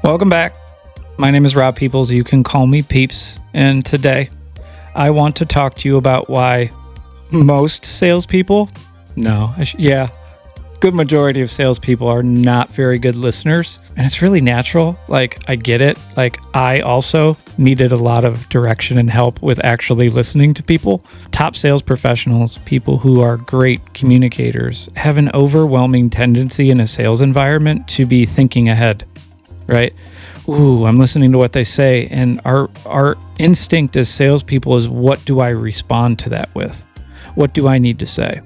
Welcome back. My name is Rob Peoples. You can call me Peeps. And today I want to talk to you about why most salespeople, good majority of salespeople are not very good listeners. And it's really natural. I get it. I also needed a lot of direction and help with actually listening to people. Top sales professionals, people who are great communicators, have an overwhelming tendency in a sales environment to be thinking ahead, right? Ooh, I'm listening to what they say. And our instinct as salespeople is, what do I respond to that with? What do I need to say?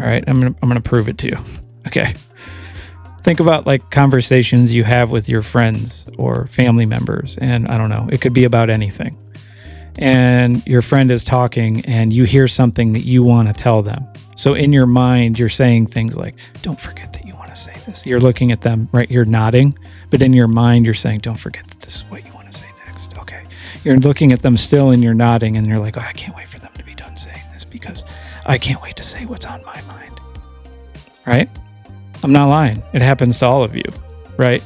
All right, I'm gonna prove it to you. Okay. Think about conversations you have with your friends or family members. And I don't know, it could be about anything. And your friend is talking and you hear something that you want to tell them. So in your mind, you're saying things like, don't forget that you want to say this. You're looking at them, right? You're nodding. But in your mind, you're saying, don't forget that this is what you want to say next. Okay. You're looking at them still and you're nodding and you're like, oh, I can't wait for them to be done saying this because I can't wait to say what's on my mind. Right? I'm not lying. It happens to all of you, right?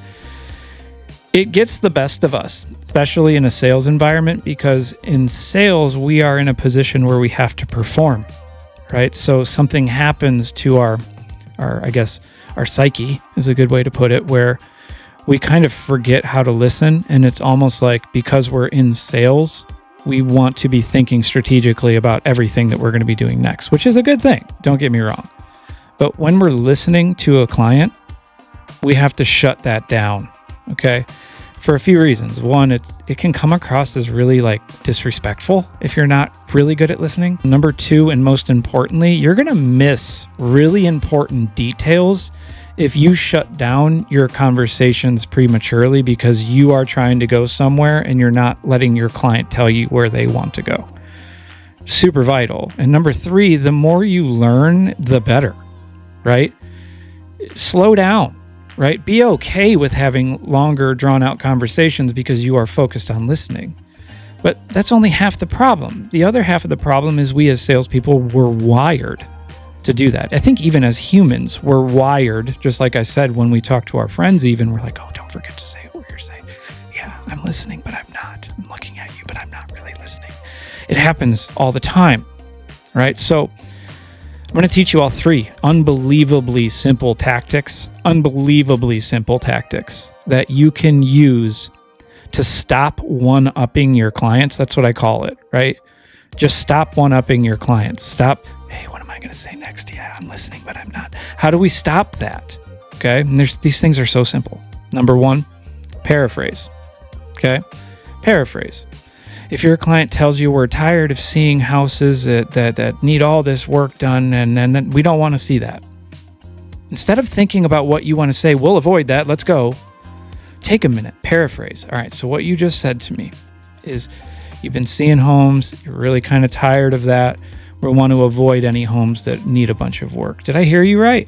It gets the best of us, especially in a sales environment, because in sales, we are in a position where we have to perform, right? So something happens to our psyche is a good way to put it, where we kind of forget how to listen. And it's almost like, because we're in sales, we want to be thinking strategically about everything that we're going to be doing next, which is a good thing. Don't get me wrong. But when we're listening to a client, we have to shut that down, okay? For a few reasons. One, it can come across as really disrespectful if you're not really good at listening. Number two, and most importantly, you're going to miss really important details if you shut down your conversations prematurely because you are trying to go somewhere and you're not letting your client tell you where they want to go. Super vital. And number three, the more you learn, the better, right? Slow down, right? Be okay with having longer, drawn-out conversations because you are focused on listening. But that's only half the problem. The other half of the problem is we as salespeople were wired to do that. I think even as humans, we're wired, just like I said, when we talk to our friends even, we're like, oh, don't forget to say what you're saying. Yeah, I'm listening, but I'm not. I'm looking at you, but I'm not really listening. It happens all the time, right? So I'm going to teach you all three unbelievably simple tactics that you can use to stop one-upping your clients. That's what I call it, right? Just stop one-upping your clients. Stop, hey, what am I going to say next? Yeah, I'm listening, but I'm not. How do we stop that? Okay, and these things are so simple. Number one, paraphrase. Okay, paraphrase. If your client tells you we're tired of seeing houses that need all this work done and then we don't want to see that. Instead of thinking about what you want to say, we'll avoid that, let's go. Take a minute, paraphrase. All right, so what you just said to me is you've been seeing homes, you're really kind of tired of that. We want to avoid any homes that need a bunch of work. Did I hear you right?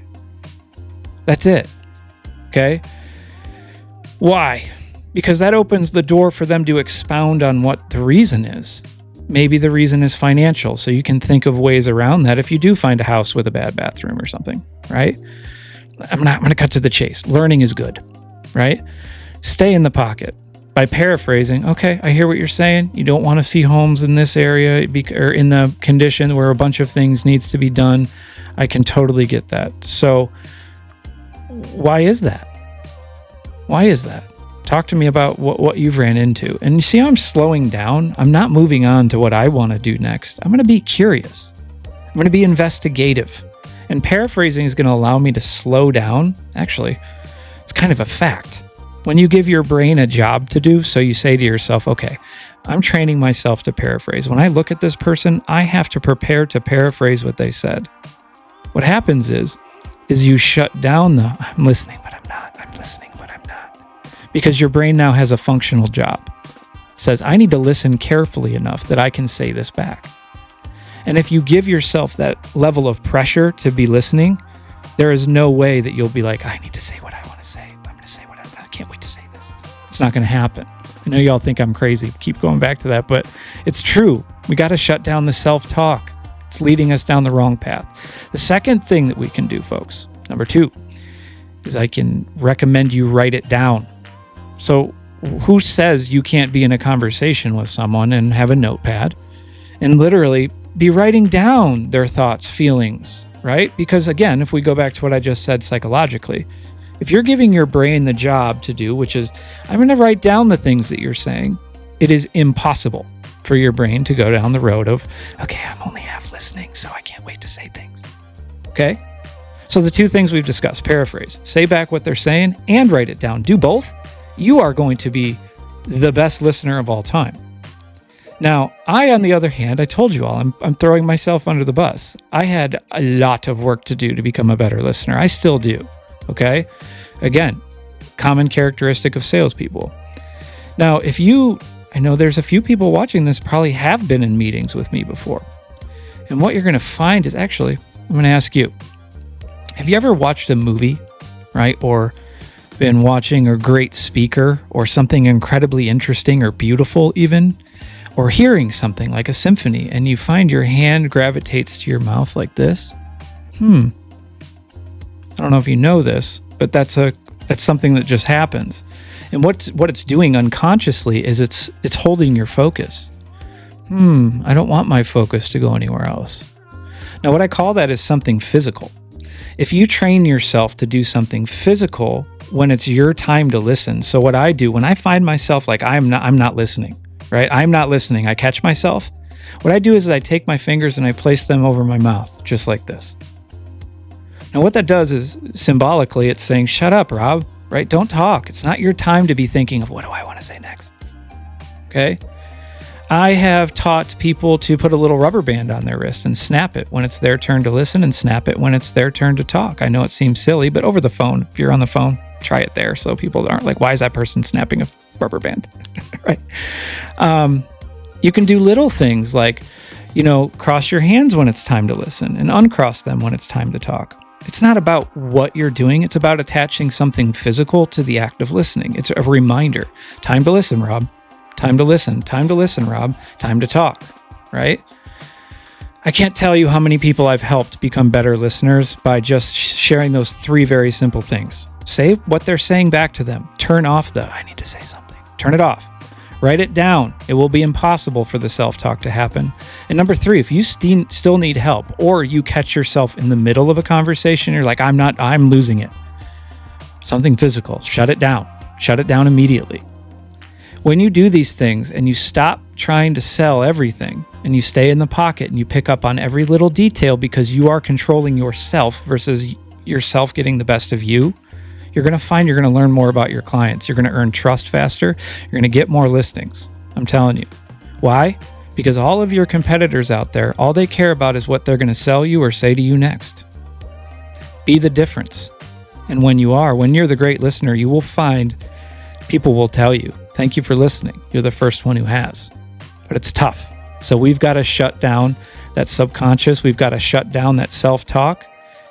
That's it. Okay? Why? Because that opens the door for them to expound on what the reason is. Maybe the reason is financial, so you can think of ways around that if you do find a house with a bad bathroom or something, right? I'm going to cut to the chase. Learning is good, right? Stay in the pocket. By paraphrasing, okay, I hear what you're saying. You don't want to see homes in this area or in the condition where a bunch of things needs to be done. I can totally get that. So why is that? Why is that? Talk to me about what you've ran into. And you see how I'm slowing down? I'm not moving on to what I want to do next. I'm going to be curious. I'm going to be investigative. And paraphrasing is going to allow me to slow down. Actually, it's kind of a fact. When you give your brain a job to do, so you say to yourself, okay, I'm training myself to paraphrase. When I look at this person, I have to prepare to paraphrase what they said. What happens is you shut down I'm listening, but I'm not. I'm listening, but I'm not. Because your brain now has a functional job. It says, I need to listen carefully enough that I can say this back. And if you give yourself that level of pressure to be listening, there is no way that you'll be like, I need to say what I want to say. I'm going to say what I can't wait to say this. It's not going to happen. I know y'all think I'm crazy. Keep going back to that, but it's true. We got to shut down the self-talk. It's leading us down the wrong path. The second thing that we can do, folks, number two, is I can recommend you write it down. So who says you can't be in a conversation with someone and have a notepad and literally be writing down their thoughts, feelings, right? Because again, if we go back to what I just said psychologically, if you're giving your brain the job to do, which is, I'm going to write down the things that you're saying, it is impossible for your brain to go down the road of, okay, I'm only half listening, so I can't wait to say things. Okay? So the two things we've discussed, paraphrase, say back what they're saying and write it down. Do both. You are going to be the best listener of all time. Now, on the other hand, I told you all, I'm throwing myself under the bus. I had a lot of work to do to become a better listener. I still do. Okay? Again, common characteristic of salespeople. Now, I know there's a few people watching this probably have been in meetings with me before. And what you're going to find is actually, I'm going to ask you, have you ever watched a movie, right? Or been watching a great speaker or something incredibly interesting or beautiful even, or hearing something like a symphony and you find your hand gravitates to your mouth like this? I don't know if you know this, but that's something that just happens. And what it's doing unconsciously is it's holding your focus. I don't want my focus to go anywhere else. Now, what I call that is something physical. If you train yourself to do something physical when it's your time to listen. So what I do when I find myself like I'm not listening, right? I'm not listening. I catch myself. What I do is I take my fingers and I place them over my mouth, just like this. Now, what that does is symbolically, it's saying, shut up, Rob, right? Don't talk. It's not your time to be thinking of what do I want to say next. Okay? I have taught people to put a little rubber band on their wrist and snap it when it's their turn to listen and snap it when it's their turn to talk. I know it seems silly, but over the phone, if you're on the phone, try it there so people aren't like, why is that person snapping a rubber band? Right? You can do little things like, cross your hands when it's time to listen and uncross them when it's time to talk. It's not about what you're doing. It's about attaching something physical to the act of listening. It's a reminder. Time to listen, Rob. Time to listen. Time to listen, Rob. Time to talk, right? I can't tell you how many people I've helped become better listeners by just sharing those three very simple things. Say what they're saying back to them. Turn off I need to say something. Turn it off. Write it down. It will be impossible for the self-talk to happen. And number 3, if you still need help or you catch yourself in the middle of a conversation, you're like, I'm losing it. Something physical. Shut it down. Shut it down immediately. When you do these things and you stop trying to sell everything and you stay in the pocket and you pick up on every little detail because you are controlling yourself versus yourself getting the best of you, you're going to find you're going to learn more about your clients. You're going to earn trust faster. You're going to get more listings. I'm telling you. Why? Because all of your competitors out there, all they care about is what they're going to sell you or say to you next. Be the difference. And when you're the great listener, you will find people will tell you, thank you for listening. You're the first one who has. But it's tough. So we've got to shut down that subconscious. We've got to shut down that self-talk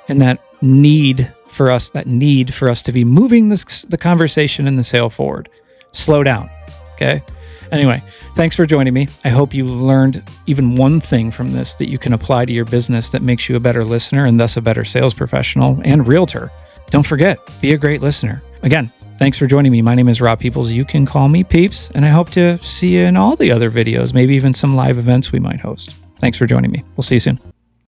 and that need for us to be moving the conversation and the sale forward. Slow down. Okay? Anyway, thanks for joining me. I hope you learned even one thing from this that you can apply to your business that makes you a better listener and thus a better sales professional and realtor. Don't forget, be a great listener. Again, thanks for joining me. My name is Rob Peoples. You can call me Peeps, and I hope to see you in all the other videos, maybe even some live events we might host. Thanks for joining me. We'll see you soon.